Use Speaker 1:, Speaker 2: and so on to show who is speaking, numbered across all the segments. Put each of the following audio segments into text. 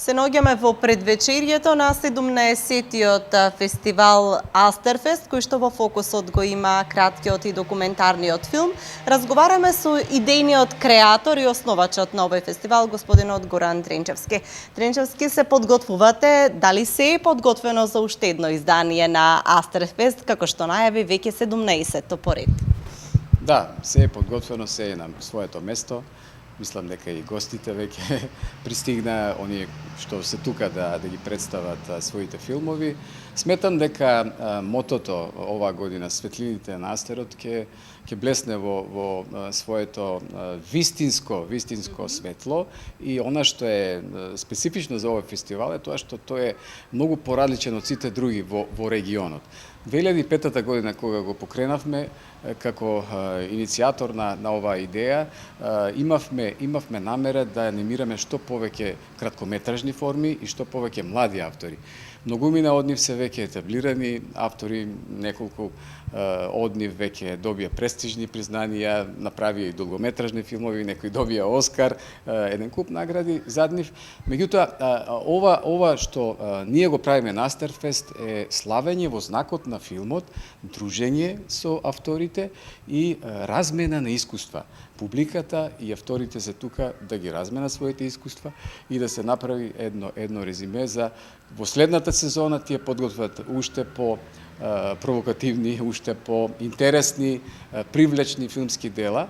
Speaker 1: Се наоѓаме во предвечерието на 17-тиот фестивал Астерфест, кој што во фокусот го има краткиот и документарниот филм. Разговараме со идејниот креатор и основачот на овој фестивал, господинот Горан Дренчевски. Дренчевски, се подготвувате, дали се е подготвено за уште едно издание на Астерфест, како што најави веќе 17-то поред?
Speaker 2: Да, се е подготвено, се е на своето место. Мислам дека и гостите веќе пристигна, оние што се тука да ги представат своите филмови. Сметам дека мотото оваа година Светлините на Астерот ќе блесне во своето вистинско светло, и она што е специфично за овој фестивал е тоа што тој е многу поразличен од сите други во регионот. 2005 година кога го покренавме како иницијатор на оваа идеја, имавме намера да анимираме што повеќе краткометражни форми и што повеќе млади автори. Многумина од нив се веќе етаблирани автори, неколку од нив веќе добија престижни признанија, направија и долгометражни филмови, некои добија Оскар, еден куп награди зад нив. Меѓутоа, ова што ние го правиме на Астерфест е славење во знакот на филмот, дружење со авторите и размена на искуства. Публиката и авторите се тука да ги разменат своите искуства и да се направи едно резиме за во следната сезона тие подготват уште по провокативни, уште по интересни, привлечни филмски дела.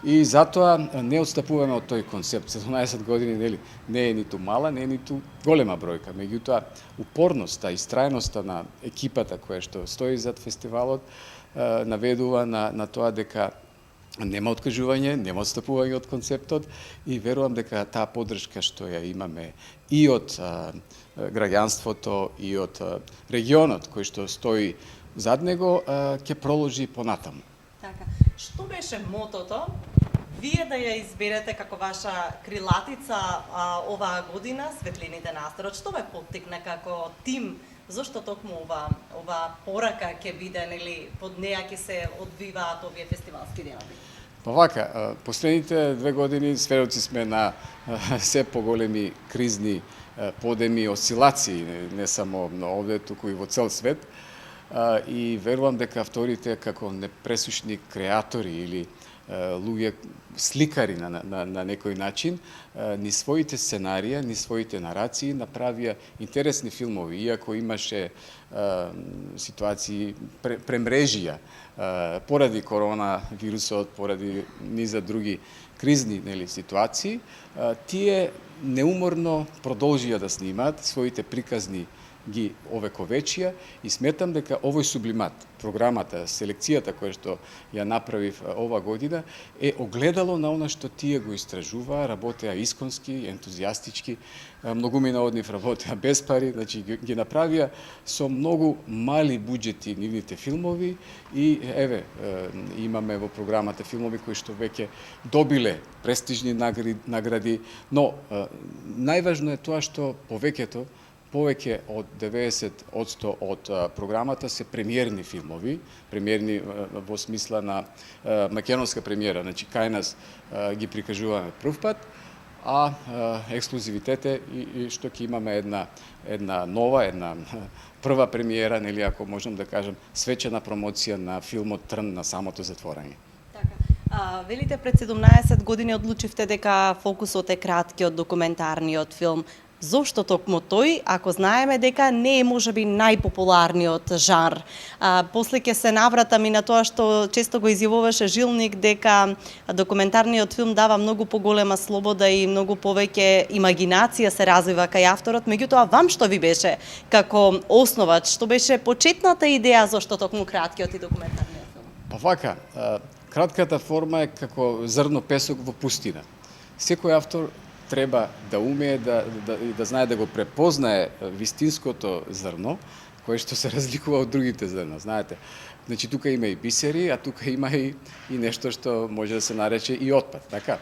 Speaker 2: И затоа не отстапуваме од тој концепт. 17 години не е ниту мала, не е ниту голема бројка. Меѓутоа, упорноста и страјноста на екипата која што стои зад фестивалот наведува на тоа дека нема откажување, нема отстапување од концептот, и верувам дека таа поддршка што ја имаме и од граѓанството и од регионот кој што стои зад него ќе проложи понатаму.
Speaker 1: Така, што беше мотото вие да ја изберете како ваша крилатица оваа година, Светлините на Астерот? Што ве поттикна како тим? Зошто токму ова порака ќе биде, нели, под неа ќе се одвиваат овие фестивалски денови?
Speaker 2: Па вака, последните 2 години сведоци сме на се поголеми кризни подеми, осцилации, не само овде, туку и во цел свет. И верувам дека авторите како непресушни креатори или луѓе сликари на некој начин, ни своите сценарија, ни своите нарации направија интересни филмови, иако имаше ситуации премрежија поради коронавирусот, поради низа други кризни ситуации, тие неуморно продолжија да снимаат своите приказни ги овековечија, и сметам дека овој сублимат, програмата, селекцијата која што ја направив ова година, е огледало на она што тие го истражуваа, работеа исконски, ентузијастички, многумина од нив работеа без пари, значи ги направија со многу мали буџети нивните филмови, и имаме во програмата филмови кои што веќе добиле престижни награди, но најважно е тоа што повеќе од 90% од програмата се премиерни филмови, премиерни во смисла на македонска премиера, значи кај нас ги прикажуваме прв пат, а ексклузивитет е и што ќе имаме една нова, една прва премиера, нели, ако можам да кажам, свечена промоција на филмот Трн на самото затворање.
Speaker 1: Така, велите пред 17 години одлучивте дека фокусот е краткиот документарниот филм. Зошто токму тој, ако знаеме дека не е можеби најпопуларниот жанр? После ќе се навратам и на тоа што често го изјавуваше Жилник, дека документарниот филм дава многу поголема слобода и многу повеќе имагинација се развива кај авторот. Меѓутоа, вам што ви беше како основач, што беше почетната идеја зошто токму краткиот и документарниот филм?
Speaker 2: Па вака, кратката форма е како зрно песок во пустина. Секој автор треба да умее да знае да го препознае вистинското зрно, кое што се разликува од другите зрна, знаете. Значи, тука има и бисери, а тука има и нешто што може да се нарече и отпад, така.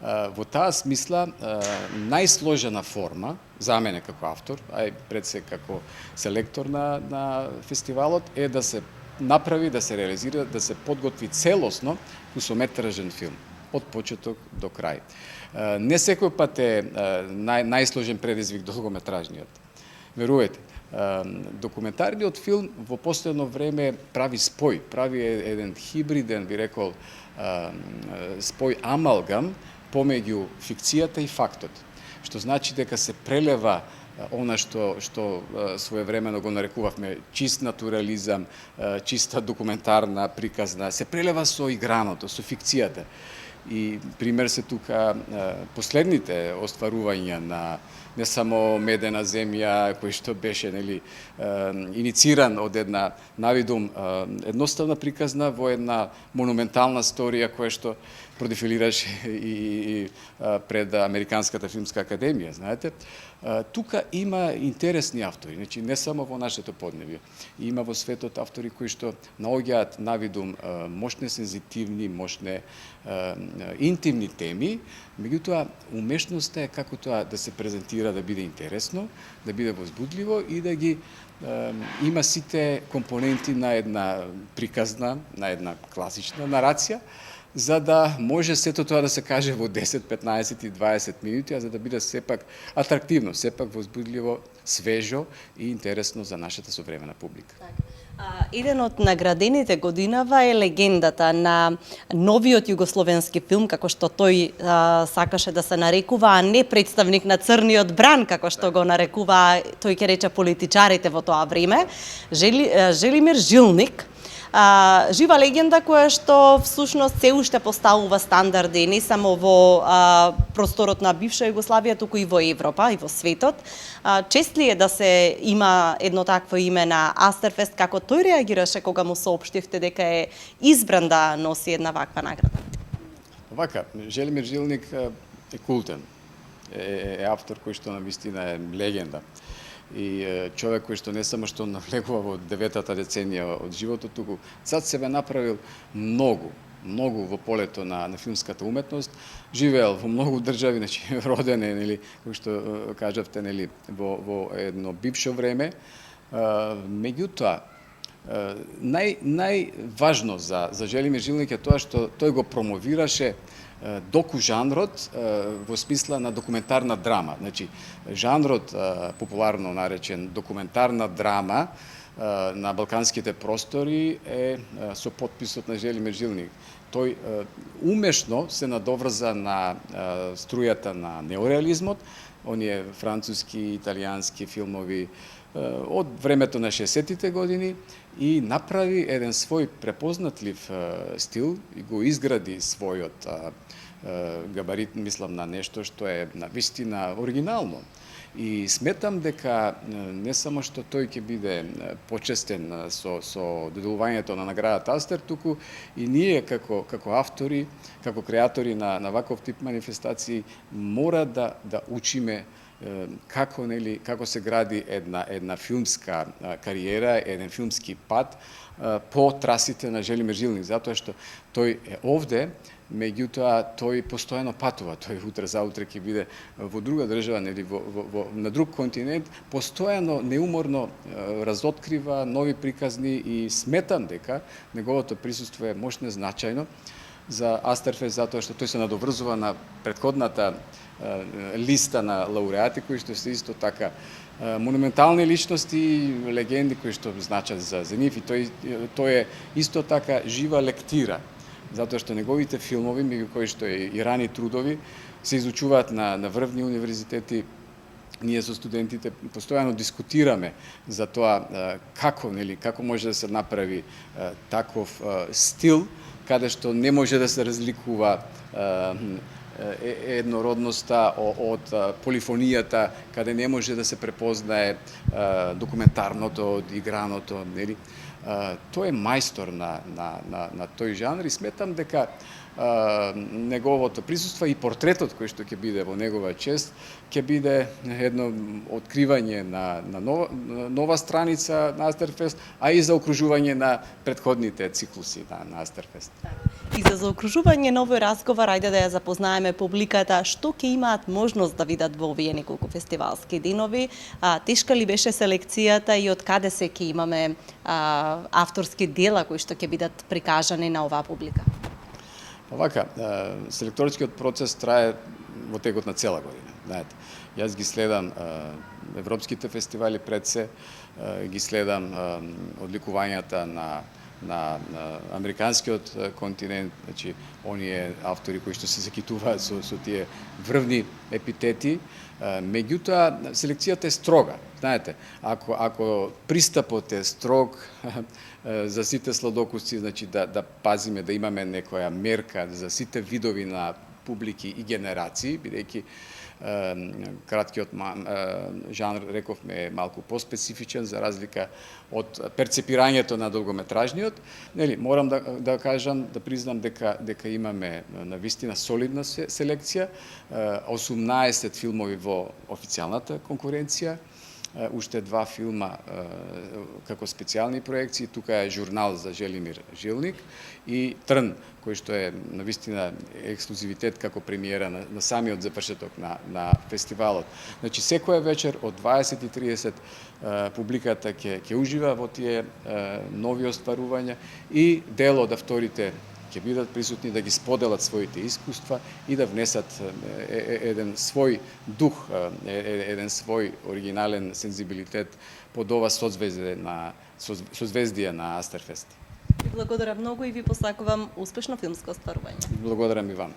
Speaker 2: Во таа смисла, најсложена форма, за мене како автор, а и пред се како селектор на фестивалот, е да се направи, да се реализира, да се подготви целосно кусометражен филм, од почеток до крај. Не секој пат е најсложен предизвик долгометражниот. Верувајте, документарниот филм во последно време прави спој, прави еден хибриден, би рекол, спој амалгам помеѓу фикцијата и фактот, што значи дека се прелева она што своевремено го нарекувавме чист натурализам, чиста документарна приказна, се прелева со играното, со фикцијата. И пример се тука последните остварувања на не само Медена земја, кој што беше инициран од една навидум едноставна приказна во една монументална сторија која што продефилираше и пред Американската филмска академија, знаете. Тука има интересни автори, значи не само во нашето поднебје. Има во светот автори кои што наоѓаат навидум мощне сензитивни, мощне интимни теми, меѓутоа умешноста е како тоа да се презентира, да биде интересно, да биде возбудливо и да ги има сите компоненти на една приказна, на една класична нарација, за да може сето тоа да се каже во 10, 15 и 20 минути, а за да биде сепак атрактивно, сепак возбудливо, свежо и интересно за нашата современа публика.
Speaker 1: Еден од наградените годинава е легендата на новиот југословенски филм, како што тој сакаше да се нарекува, а не представник на црниот бран, како што го нарекува, тој ќе рече политичарите во тоа време, Желимир Жилник. Жива легенда која што всушност се уште поставува стандарди не само во просторот на бивша Југославија, туку и во Европа и во светот. Чест ли е да се има едно такво име на Астерфест? Како тој реагираше кога му соопштивте дека е избран да носи една ваква награда?
Speaker 2: Вака, Желимир Жилник е култен. Е автор кој што навистина е легенда. И човек кој што не само што навлегува во 9-та деценија од животот, туку зад себе направил многу во полето на филмската уметност, живеел во многу држави, значи роден е, кој што кажавте, во едно бившо време. Меѓутоа, најважно за Желимир Жилник е тоа што тој го промовираше доку жанрот во смисла на документарна драма. Значи, жанрот популарно наречен документарна драма на балканските простори е со потписот на Желимир Жилник. Тој умешно се надоврза на струјата на неореализмот, оние француски, италијански филмови од времето на 60-тите години и направи еден свој препознатлив стил и го изгради својот габарит, мислам на нешто што е навистина оригинално. И сметам дека не само што тој ќе биде почестен со доделувањето на наградата Астер, туку и ние како автори, како креатори на ваков тип манифестации мора да учиме како се гради една филмска кариера, еден филмски пат по трасите на Желимир Жилник, затоа што тој е овде, меѓутоа тој постојано патува, тој утре заутре ќе биде во друга држава, на друг континент, постојано неуморно разоткрива нови приказни и сметам дека неговото присуство е мощно значајно за Астерфест, затоа што тој се надоврзува на претходната листа на лауреати, кои што се исто така монументални личности, легенди кои што значат за нив, и тој е исто така жива лектира, затоа што неговите филмови, меѓу кои што и рани трудови, се изучуваат на врвни универзитети. Ние со студентите постојано дискутираме за тоа како може да се направи таков стил, каде што не може да се разликува еднородноста од полифонијата, каде не може да се препознае документарното од играното, нели? Тој е мајстор на тој жанр и сметам дека неговото присуство и портретот кој што ќе биде во негова чест ќе биде едно откривање на нова страница на Астерфест, а и за окружување на претходните циклуси на Астерфест.
Speaker 1: И за заокружување на овој разговор, ајде да ја запознаеме публиката, што ќе имаат можност да видат во овие неколку фестивалски денови, тешка ли беше селекцијата и од каде се ќе имаме авторски дела кои што ќе бидат прикажани на оваа публика?
Speaker 2: Овака, селекторскиот процес трае во текот на цела година. Знаете, јас ги следам европските фестивали пред се, ги следам одликувањата на американскиот континент, значи оние автори кои што се закитуваат со тие врвни епитети, меѓутоа селекцијата е строга. Знаете, ако пристапот е строг за сите сладокусци, значи да пазиме да имаме некоја мерка за сите видови на публики и генерации, бидејќи краткиот жанр, рековме, е малку поспецифичен за разлика од перцепирањето на долгометражниот. Нели, морам да кажам, да признам дека имаме навистина солидна селекција, 18 филмови во официјалната конкуренција, уште 2 филма како специјални проекции, тука е Журнал за Желимир Жилник и Трн, кој што е навистина ексклузивитет како премиера на самиот завршеток на фестивалот. Значи, секоја вечер од 20:30 публиката ќе ужива во тие нови остварувања и дел од авторите ќе бидат присутни да ги споделат своите искуства и да внесат еден свој дух, еден свој оригинален сензибилитет под ова созвездие на Астерфест.
Speaker 1: Ви благодарам многу и ви посакувам успешно филмско остварување.
Speaker 2: Благодарам и вам.